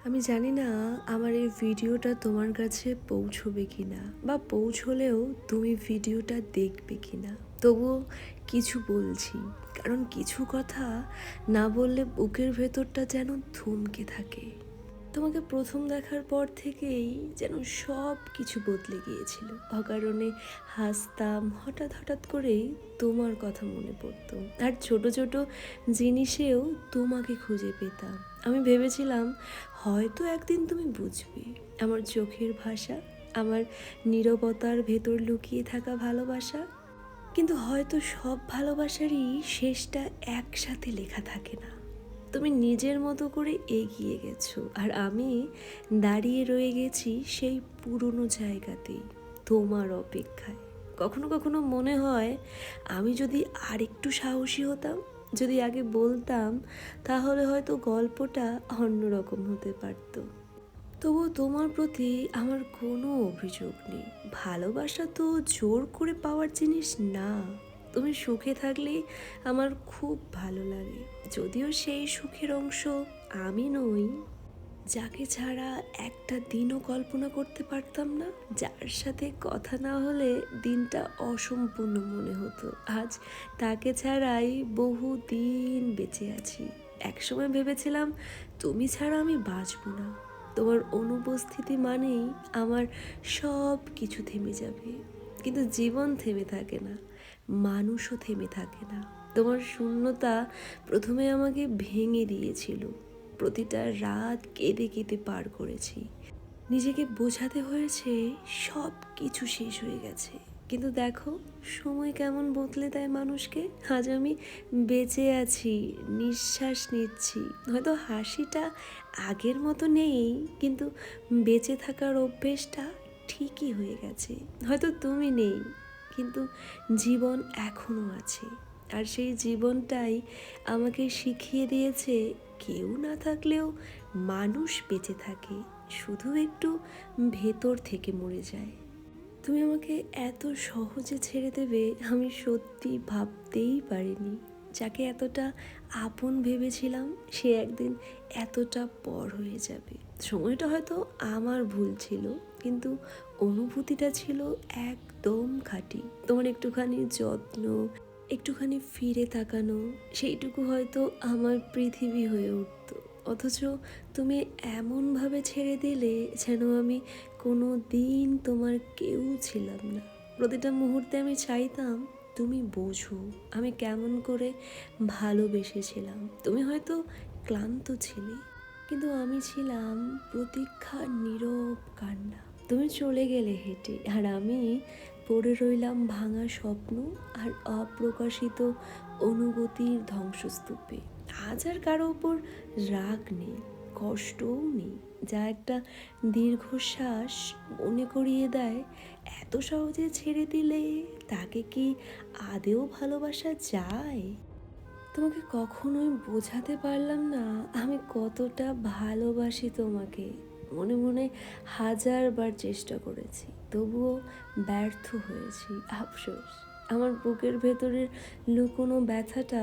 আমি জানি না আমার এই ভিডিওটা তোমার কাছে পৌঁছবে কি না, বা পৌঁছলেও তুমি ভিডিওটা দেখবে কি না। তবুও কিছু বলছি, কারণ কিছু কথা না বললে বুকের ভেতরটা যেন থমকে থাকে। তোমাকে প্রথম দেখার পর থেকেই যেন সব কিছু বদলে গিয়েছিল। অকারণে হাসতাম, হঠাৎ হঠাৎ করেই তোমার কথা মনে পড়তো, আর ছোট ছোট জিনিসেও তোমাকে খুঁজে পেতাম। আমি ভেবেছিলাম হয়তো একদিন তুমি বুঝবে আমার চোখের ভাষা, আমার নীরবতার ভেতর লুকিয়ে থাকা ভালোবাসা। কিন্তু হয়তো সব ভালোবাসারই শেষটা একসাথে লেখা থাকে না। তুমি নিজের মতো করে এগিয়ে গেছো, আর আমি দাঁড়িয়ে রয়ে গেছি সেই পুরনো জায়গাতেই, তোমার অপেক্ষায়। কখনো কখনো মনে হয় আমি যদি আরেকটু সাহসী হতাম, যদি আগে বলতাম, তাহলে হয়তো গল্পটা অন্যরকম হতে পারতো। তবু তোমার প্রতি আমার কোনো অভিযোগ নেই। ভালোবাসা তো জোর করে পাওয়ার জিনিস না। তুমি সুখে থাকলেই আমার খুব ভালো লাগে, যদিও সেই সুখের অংশ আমি নই। যাকে ছাড়া একটা দিনও কল্পনা করতে পারতাম না, যার সাথে কথা না হলে দিনটা অসম্পূর্ণ মনে হতো, আজ তাকে ছাড়াই বহু দিন বেঁচে আছি। একসময় ভেবেছিলাম তুমি ছাড়া আমি বাঁচব না। তোমার অনুপস্থিতি মানেই আমার সব কিছু থেমে যাবে। কিন্তু জীবন থেমে থাকে না, মানুষও থেমে থাকে না। তোমার শূন্যতা প্রথমে আমাকে ভেঙে দিয়েছিল। প্রতিটা রাত কেঁদে কেঁদে পার করেছি। নিজেকে বোঝাতে হয়েছে সব কিছু শেষ হয়ে গেছে। কিন্তু দেখো, সময় কেমন বদলে দেয় মানুষকে। আজ আমি বেঁচে আছি, নিঃশ্বাস নিচ্ছি। হয়তো হাসিটা আগের মতো নেই, কিন্তু বেঁচে থাকার অভ্যেসটা ঠিকই হয়ে গেছে। হয়তো তুমি নেই, কিন্তু জীবন এখনও আছে। আর সেই জীবনটাই আমাকে শিখিয়ে দিয়েছে কেউ না থাকলেও মানুষ বেঁচে থাকে, শুধু একটু ভেতর থেকে মরে যায়। তুমি আমাকে এত সহজে ছেড়ে দেবে আমি সত্যি ভাবতেই পারিনি। যাকে এতটা আপন ভেবেছিলাম সে একদিন এতটা পর হয়ে যাবে। সময়টা হয়তো আমার ভুল ছিল, কিন্তু অনুভূতিটা ছিল একদম খাঁটি। তোমার একটুখানি যত্ন, একটুখানি ফিরে তাকানো, সেইটুকু হয়তো আমার পৃথিবী হয়ে উঠত। অথচ তুমি এমনভাবে ছেড়ে দিলে যেন আমি কোনো দিন তোমার কেউ ছিলাম না। প্রতিটা মুহূর্তে আমি চাইতাম তুমি বোঝো আমি কেমন করে ভালোবেসেছিলাম। তুমি হয়তো ক্লান্ত ছিলে, কিন্তু আমি ছিলাম প্রতীক্ষার নীরব কান্না। তুমি চলে গেলে হেঁটে, আর আমি পড়ে রইলাম ভাঙা স্বপ্ন আর অপ্রকাশিত অনুভূতির ধ্বংসস্তূপে। আজ আর কারো ওপর রাগ নেই, কষ্টও নেই, যা একটা দীর্ঘশ্বাস মনে করিয়ে দেয় এত সহজে ছেড়ে দিলে তাকে কি আদেও ভালোবাসা যায়। তোমাকে কখনোই বোঝাতে পারলাম না আমি কতটা ভালোবাসি তোমাকে। মনে মনে হাজারবার চেষ্টা করেছি, তবুও ব্যর্থ হয়েছি। আফসোস, আমার বুকের ভেতরের লুকোনো ব্যথাটা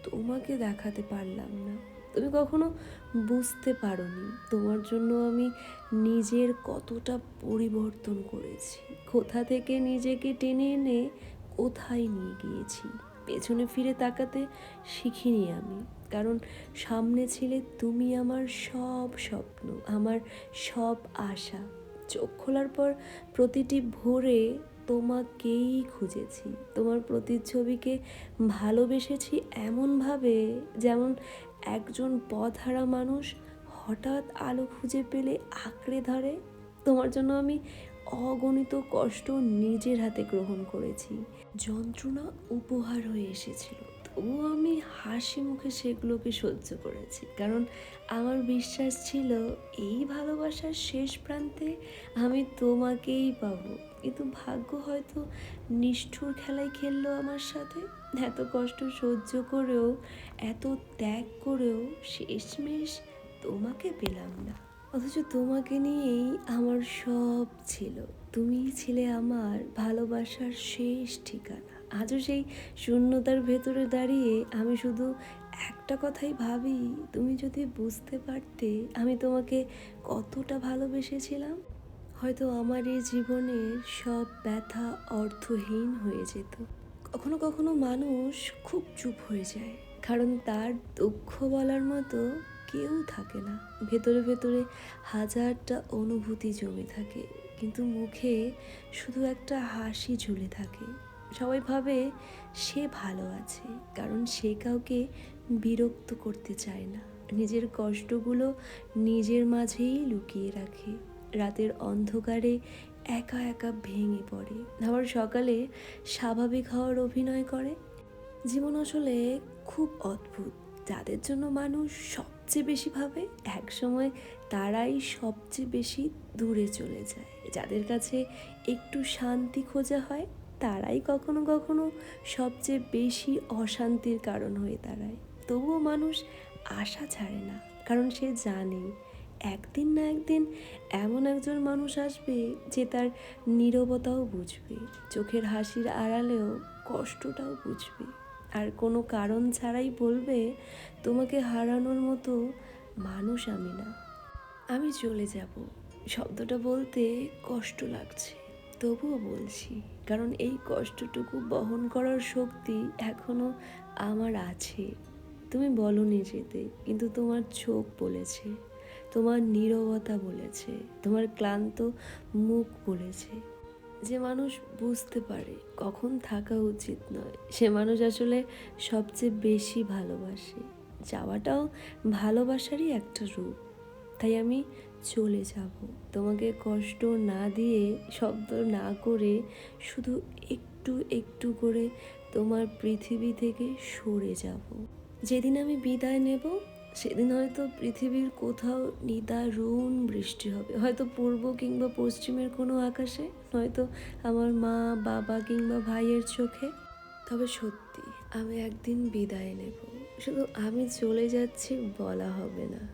তোমাকে দেখাতে পারলাম না। তুমি কখনো বুঝতে পারোনি তোমার জন্য আমি নিজের কতটা পরিবর্তন করেছি, কোথা থেকে নিজেকে টেনে এনে কোথায় নিয়ে গিয়েছি। পেছনে ফিরে তাকাতে শিখিনি আমি, কারণ সামনে ছিলে তুমি, আমার সব স্বপ্ন, আমার সব আশা। চোখ খোলার পর প্রতিটি ভোরে তোমাকেই খুঁজেছি, তোমার প্রতিচ্ছবিকে ভালোবেসেছি এমনভাবে যেমন একজন পথহারা মানুষ হঠাৎ আলো খুঁজে পেলে আঁকড়ে ধরে। তোমার জন্য আমি অগণিত কষ্ট নিজের হাতে গ্রহণ করেছি, যন্ত্রণা উপহার হয়ে এসেছিল, তবুও আমি হাসি মুখে সেগুলোকে সহ্য করেছি, কারণ আমার বিশ্বাস ছিল এই ভালোবাসার শেষ প্রান্তে আমি তোমাকেই পাবো। কিন্তু ভাগ্য হয়তো নিষ্ঠুর খেলাই খেললো আমার সাথে। এত কষ্ট সহ্য করেও, এত ত্যাগ করেও শেষমেশ তোমাকে পেলাম না। অথচ তোমাকে নিয়েই আমার সব ছিল। তুমিই ছিলে আমার ভালোবাসার শেষ ঠিকানা। আজও সেই শূন্যতার ভেতরে দাঁড়িয়ে আমি শুধু একটা কথাই ভাবি, তুমি যদি বুঝতে পারতে আমি তোমাকে কতটা ভালোবেসেছিলাম, হয়তো আমার এই জীবনের সব ব্যথা অর্থহীন হয়ে যেত। কখনো কখনো মানুষ খুব চুপ হয়ে যায়, কারণ তার দুঃখ বলার মতো কেউ থাকে না। ভেতরে ভেতরে হাজারটা অনুভূতি জমে থাকে, কিন্তু মুখে শুধু একটা হাসি ঝুলে থাকে। সবাই ভাবে সে ভালো আছে, কারণ সে কাউকে বিরক্ত করতে চায় না। নিজের কষ্টগুলো নিজের মাঝেই লুকিয়ে রাখে, রাতের অন্ধকারে একা একা ভেঙে পড়ে, আবার সকালে স্বাভাবিক হওয়ার অভিনয় করে। জীবন আসলে খুব অদ্ভুত। যাদের জন্য মানুষ সবচেয়ে বেশি ভাবে, একসময় তারাই সবচেয়ে বেশি দূরে চলে যায়। যাদের কাছে একটু শান্তি খোঁজা হয়, তারাই কখনো কখনো সবচেয়ে বেশি অশান্তির কারণ হয়ে দাঁড়ায়। তবুও মানুষ আশা ছাড়ে না, কারণ সে জানে একদিন না একদিন এমন একজন মানুষ আসবে যে তার নীরবতাও বুঝবে, চোখের হাসির আড়ালেও কষ্টটাও বুঝবে, আর কোনো কারণ ছাড়াই বলবে, তোমাকে হারানোর মতো মানুষ আমি না। আমি চলে যাব শব্দটা বলতে কষ্ট লাগছে, তবুও বলছি, কারণ এই কষ্টটুকু বহন করার শক্তি এখনো আমার আছে। তুমি বলনি যেতে, কিন্তু তোমার চোখ বলেছে, তোমার নীরবতা বলেছে, তোমার ক্লান্ত মুখ বলেছে। যে মানুষ বুঝতে পারে কখন থাকা উচিত নয়, সে মানুষ আসলে সবচেয়ে বেশি ভালোবাসে। যাওয়াটাও ভালোবাসারই একটা রূপ। তাই আমি চলে যাব, তোমাকে কষ্ট না দিয়ে, শব্দ না করে, শুধু একটু একটু করে তোমার পৃথিবী থেকে সরে যাব। যেদিন আমি বিদায় নেব, সেদিন হয়তো পৃথিবীর কোথাও নিদারুণ বৃষ্টি হবে, হয়তো পূর্ব কিংবা পশ্চিমের কোনো আকাশে, নয়তো আমার মা বাবা কিংবা ভাইয়ের চোখে। তবে সত্যি আমি একদিন বিদায় নেব, শুধু আমি চলে যাচ্ছি বলা হবে না।